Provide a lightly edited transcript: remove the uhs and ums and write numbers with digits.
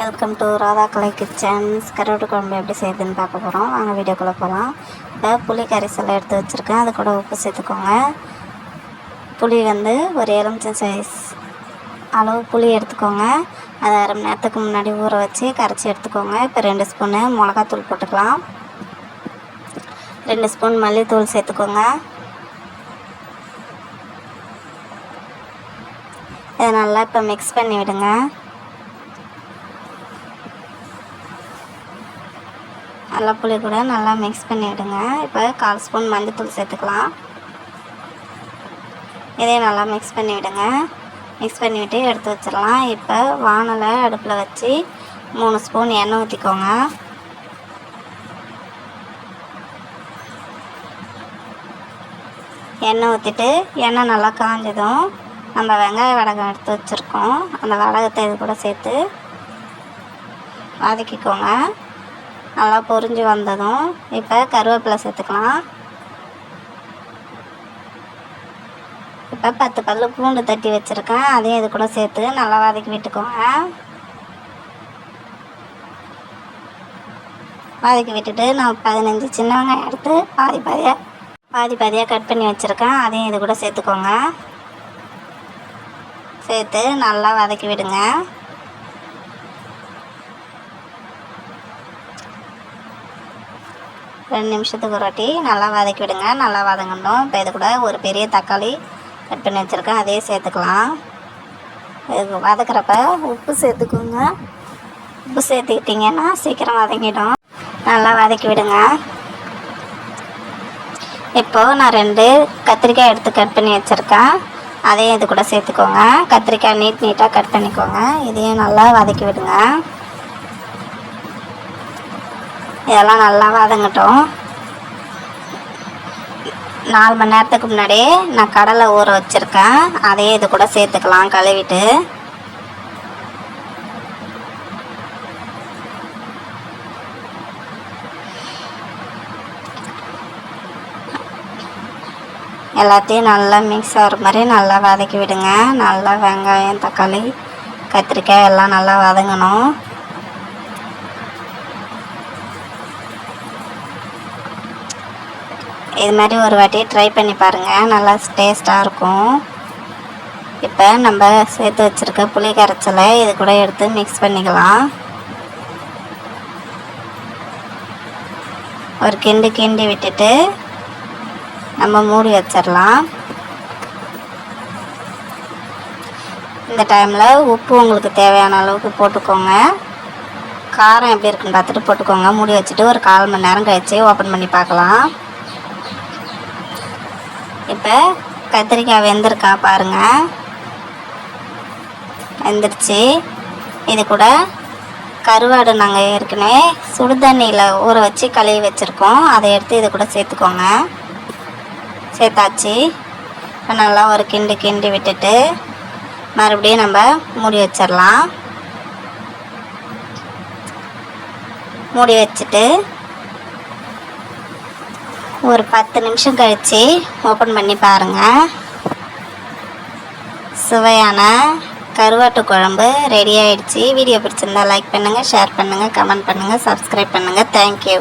Welcome to Radha Kalai kitchens. கருவாட்டு குழம்பு எப்படி செய்யுதுன்னு பார்க்க போகிறோம். வாங்க வீடியோக்குள்ளே போகலாம். இப்போ புளி கரைசலை எடுத்து வச்சுருக்கேன். அது கூட உப்பு சேர்த்துக்கோங்க. புளி ஒரு எலுமிச்சம் சைஸ் அளவு புளி எடுத்துக்கோங்க. அதை அரை மணி நேரத்துக்கு முன்னாடி ஊற வச்சு கரைச்சி எடுத்துக்கோங்க. இப்போ 2 ஸ்பூனு மிளகாத்தூள் போட்டுக்கலாம். 2 ஸ்பூன் மல்லித்தூள் சேர்த்துக்கோங்க. இதை நல்லா இப்போ மிக்ஸ் பண்ணி விடுங்க. நல்லா புளி கூட நல்லா மிக்ஸ் பண்ணி விடுங்க. இப்போ 1/4 ஸ்பூன் மஞ்சள்தூள் சேர்த்துக்கலாம். இதையும் நல்லா மிக்ஸ் பண்ணி விடுங்க. மிக்ஸ் பண்ணிவிட்டு எடுத்து வச்சிடலாம். இப்போ வானலை அடுப்பில் வச்சு 3 ஸ்பூன் எண்ணெய் ஊற்றிக்கோங்க. எண்ணெய் ஊற்றிட்டு எண்ணெய் நல்லா காஞ்சதும் நம்ம வெங்காய வடகம் எடுத்து வச்சுருக்கோம். அந்த வடகத்தை இது கூட சேர்த்து வதக்கிக்கோங்க. நல்லா பொரிஞ்சு வந்ததும் இப்போ கருவேப்பிலை சேர்த்துக்கலாம். இப்போ 10 பல்லு பூண்டு தட்டி வச்சுருக்கேன். அதையும் இது கூட சேர்த்து நல்லா வதக்கி விட்டுக்கோங்க. வதக்கி விட்டுட்டு நான் 15 சின்ன வெங்காயம் எடுத்து பாதி பாதியாக கட் பண்ணி வச்சுருக்கேன். அதையும் இது கூட சேர்த்துக்கோங்க. சேர்த்து நல்லா வதக்கி விடுங்க. ரெண்டு நிமிஷத்துக்கு ஒரு வாட்டி நல்லா வதக்கி விடுங்க. நல்லா வதங்கணும். இப்போ இது கூட ஒரு பெரிய தக்காளி கட் பண்ணி வச்சுருக்கேன். அதையே சேர்த்துக்கலாம். இது வதக்கிறப்ப உப்பு சேர்த்துக்கோங்க. உப்பு சேர்த்துக்கிட்டிங்கன்னா சீக்கிரம் வதங்கிடும். நல்லா வதக்கி விடுங்க. இப்போது நான் 2 கத்திரிக்காய் எடுத்து கட் பண்ணி வச்சுருக்கேன். அதையும் இது கூட சேர்த்துக்கோங்க. கத்திரிக்காய் நீட்டாக கட் பண்ணிக்கோங்க. இதையும் நல்லா வதக்கி விடுங்க. இதெல்லாம் நல்லா வதங்கட்டும். 4 மணி நேரத்துக்கு முன்னாடி நான் கடலை ஊற வச்சுருக்கேன். அதையே இது கூட சேர்த்துக்கலாம் கழுவிட்டு. எல்லாத்தையும் நல்லா மிக்ஸ் ஆகிற மாதிரி நல்லா வதக்கி விடுங்க. நல்லா வெங்காயம் தக்காளி கத்திரிக்காய் எல்லாம் நல்லா வதங்கணும். இது மாதிரி ஒரு வாட்டி ட்ரை பண்ணி பாருங்கள். நல்லா டேஸ்ட்டாக இருக்கும். இப்போ நம்ம சேர்த்து வச்சுருக்க புளி கரைச்சலை இது கூட எடுத்து மிக்ஸ் பண்ணிக்கலாம். ஒரு கிண்டி விட்டுட்டு நம்ம மூடி வச்சிடலாம். இந்த டைமில் உப்பு உங்களுக்கு தேவையான அளவுக்கு போட்டுக்கோங்க. காரம் எப்படி இருக்குன்னு பார்த்துட்டு போட்டுக்கோங்க. மூடி வச்சுட்டு ஒரு 1/4 மணி நேரம் கழிச்சு ஓப்பன் பண்ணி பார்க்கலாம். இப்போ கத்திரிக்காய் வெந்திருக்கா பாருங்கள். வெந்துருச்சு. இது கூட கருவாடு நாங்கள் ஏற்கனவே சுடுதண்ணியில் ஊற வச்சு கழுவி வச்சுருக்கோம். அதை எடுத்து இது கூட சேர்த்துக்கோங்க. சேர்த்தாச்சு. இப்போ நல்லா ஒரு கிண்டி விட்டுட்டு மறுபடியும் நம்ம மூடி வச்சிடலாம். மூடி வச்சுட்டு ஒரு 10 நிமிஷம் கழித்து ஓப்பன் பண்ணி பாருங்கள். சுவையான கருவாட்டு குழம்பு ரெடி ஆகிடுச்சு. வீடியோ பிடிச்சிருந்தா லைக் பண்ணுங்கள், ஷேர் பண்ணுங்கள், கமெண்ட் பண்ணுங்கள், சப்ஸ்கிரைப் பண்ணுங்கள். தேங்க்யூ.